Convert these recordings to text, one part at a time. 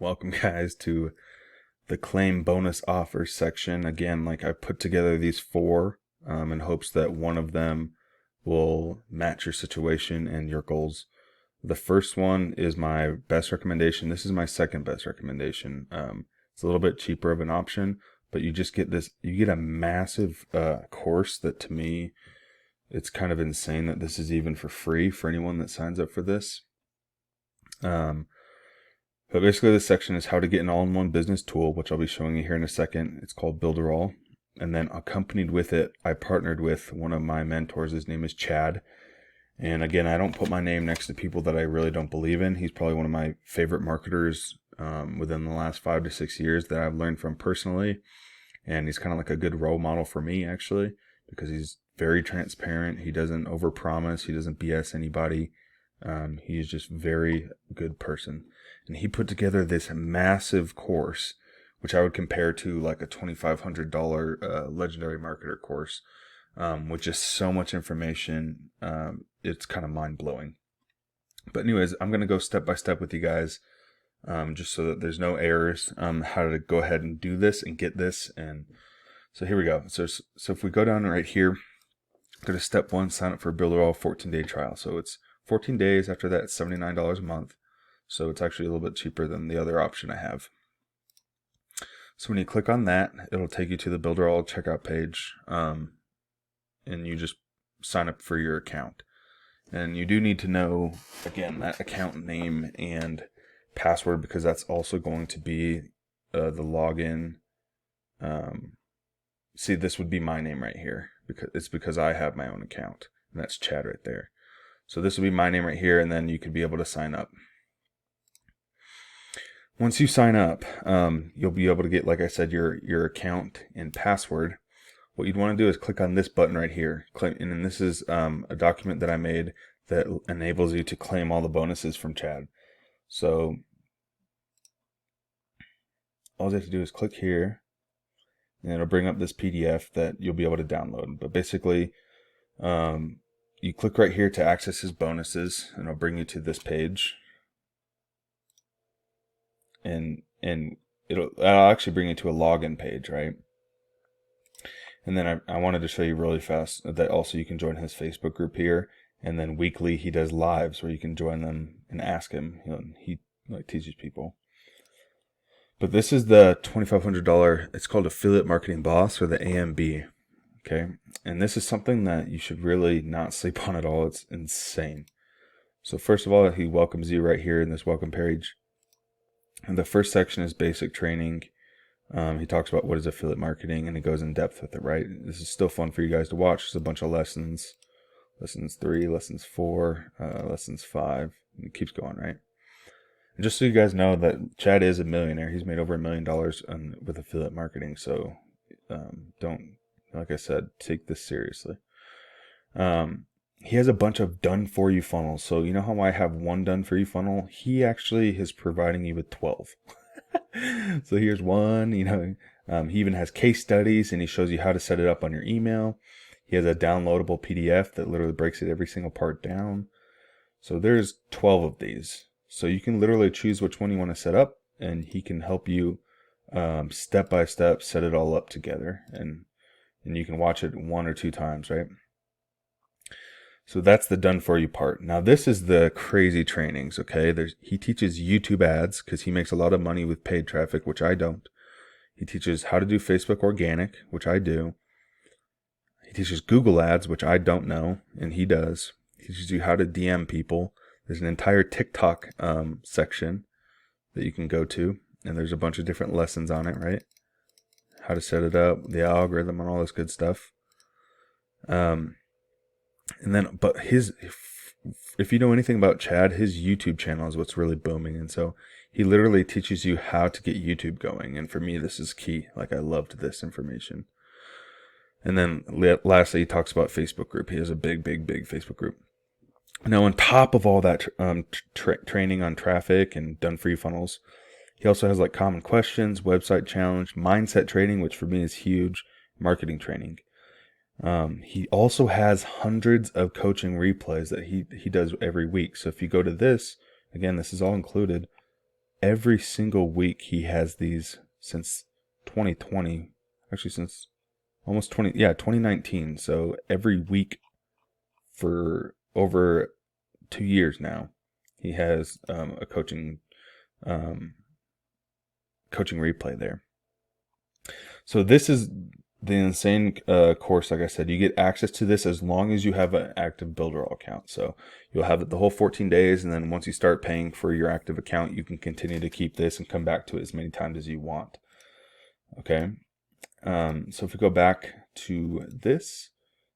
Welcome, guys, to the claim bonus offers section. Again, like I put together these four in hopes that one of them will match your situation and your goals. The first one is my best recommendation. This is my second best recommendation. It's a little bit cheaper of an option, but you just get this, you get a massive course that, to me, it's kind of insane that this is even for free for anyone that signs up for this. But basically this section is how to get an all-in-one business tool, which I'll be showing you here in a second. It's called Builderall. And then accompanied with it, I partnered with one of my mentors. His name is Chad. And again, I don't put my name next to people that I really don't believe in. He's probably one of my favorite marketers within the last 5 to 6 years that I've learned from personally. And he's kind of like a good role model for me, actually, because he's very transparent. He doesn't overpromise. He doesn't BS anybody. He's just very good person. And he put together this massive course, which I would compare to like a $2,500 legendary marketer course, with just so much information. It's kind of mind blowing. But anyways, I'm going to go step by step with you guys, just so that there's no errors, how to go ahead and do this and get this. And so here we go. So if we go down right here, go to step 1, sign up for Builderall 14-day trial. So it's 14 days. After that, it's $79 a month. So it's actually a little bit cheaper than the other option I have. So when you click on that, it'll take you to the Builderall checkout page, and you just sign up for your account. And you do need to know, again, that account name and password, because that's also going to be the login. See, this would be my name right here, because I have my own account, and that's Chad right there. So this would be my name right here, and then you could be able to sign up. Once you sign up, you'll be able to get, like I said, your account and password. What you'd want to do is click on this button right here. And then this is a document that I made that enables you to claim all the bonuses from Chad. So all you have to do is click here, and it'll bring up this PDF that you'll be able to download. But basically, you click right here to access his bonuses, and it'll bring you to this page. And it'll actually bring you to a login page, right? And then I wanted to show you really fast that also you can join his Facebook group here. And then weekly he does lives where you can join them and ask him. He like teaches people. But this is the $2,500. It's called Affiliate Marketing Boss, or the AMB. Okay, and this is something that you should really not sleep on at all. It's insane. So first of all, he welcomes you right here in this welcome page. And the first section is basic training. He talks about what is affiliate marketing, and he goes in depth with it, right? This is still fun for you guys to watch. There's a bunch of lessons. Lessons 3, lessons 4, lessons 5. And it keeps going, right? And just so you guys know that Chad is a millionaire. He's made over $1 million with affiliate marketing. So don't, like I said, take this seriously. He has a bunch of done-for-you funnels. So you know how I have one done-for-you funnel? He actually is providing you with 12. So here's one, he even has case studies, and he shows you how to set it up on your email. He has a downloadable PDF that literally breaks it every single part down. So there's 12 of these. So you can literally choose which one you want to set up, and he can help you step by step set it all up together. And you can watch it 1 or 2 times, right? So that's the done for you part. Now this is the crazy trainings, okay? He teaches YouTube ads, because he makes a lot of money with paid traffic, which I don't. He teaches how to do Facebook organic, which I do. He teaches Google ads, which I don't know, and he does. He teaches you how to DM people. There's an entire TikTok section that you can go to, and there's a bunch of different lessons on it, right? How to set it up, the algorithm, and all this good stuff. And then, but if you know anything about Chad, his YouTube channel is what's really booming. And so he literally teaches you how to get YouTube going. And for me, this is key. Like, I loved this information. And then lastly, he talks about Facebook group. He has a big Facebook group. Now, on top of all that training on traffic and done-for-you funnels, he also has like common questions, website challenge, mindset training, which for me is huge, marketing training. He also has hundreds of coaching replays that he does every week. So if you go to this, again, this is all included. every single week he has these since 2020, actually since almost 2019. So every week for over 2 years now, he has a coaching replay there. So this is the insane course. Like I said, you get access to this as long as you have an active Builderall account. So you'll have it the whole 14 days, and then once you start paying for your active account, you can continue to keep this and come back to it as many times as you want. Okay. So if we go back to this,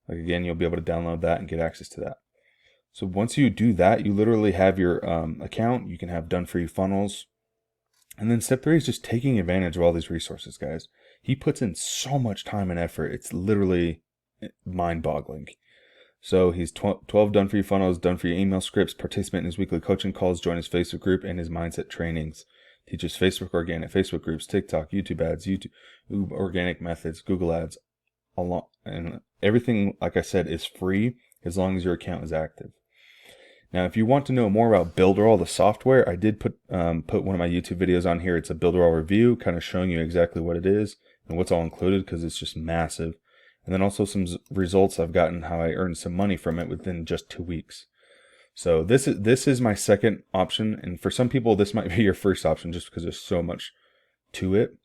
like again, you'll be able to download that and get access to that. So once you do that, you literally have your account. You can have done for you funnels. And then step 3 is just taking advantage of all these resources, guys. He puts in so much time and effort. It's literally mind-boggling. So he's 12 done for you funnels, done for you email scripts, participate in his weekly coaching calls, join his Facebook group and his mindset trainings. Teaches Facebook organic, Facebook groups, TikTok, YouTube ads, YouTube organic methods, Google ads, and everything, like I said, is free as long as your account is active. Now, if you want to know more about Builderall, the software, I did put one of my YouTube videos on here. It's a Builderall review, kind of showing you exactly what it is and what's all included, because it's just massive. And then also some results I've gotten, how I earned some money from it within just 2 weeks. So this is my second option, and for some people this might be your first option just because there's so much to it.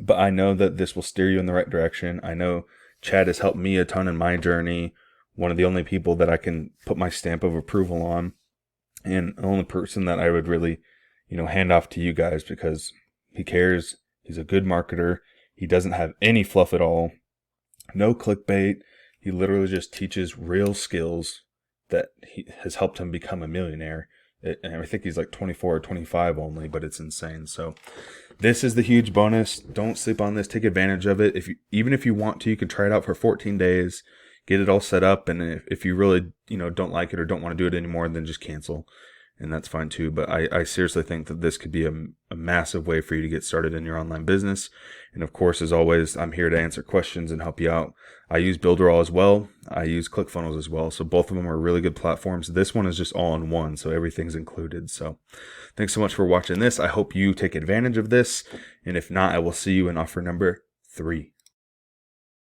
But I know that this will steer you in the right direction. I know Chad has helped me a ton in my journey. One of the only people that I can put my stamp of approval on, and the only person that I would really, hand off to you guys, because he cares. He's a good marketer. He doesn't have any fluff at all. No clickbait. He literally just teaches real skills that has helped him become a millionaire. And I think he's like 24 or 25 only, but it's insane. So this is the huge bonus. Don't sleep on this. Take advantage of it. Even if you want to, you can try it out for 14 days. Get it all set up, and if you really don't like it or don't want to do it anymore, then just cancel, and that's fine too. But I seriously think that this could be a massive way for you to get started in your online business. And of course, as always, I'm here to answer questions and help you out. I use Builderall as well. I use ClickFunnels as well. So both of them are really good platforms. This one is just all in one, so everything's included. So thanks so much for watching this. I hope you take advantage of this, and if not, I will see you in offer number 3.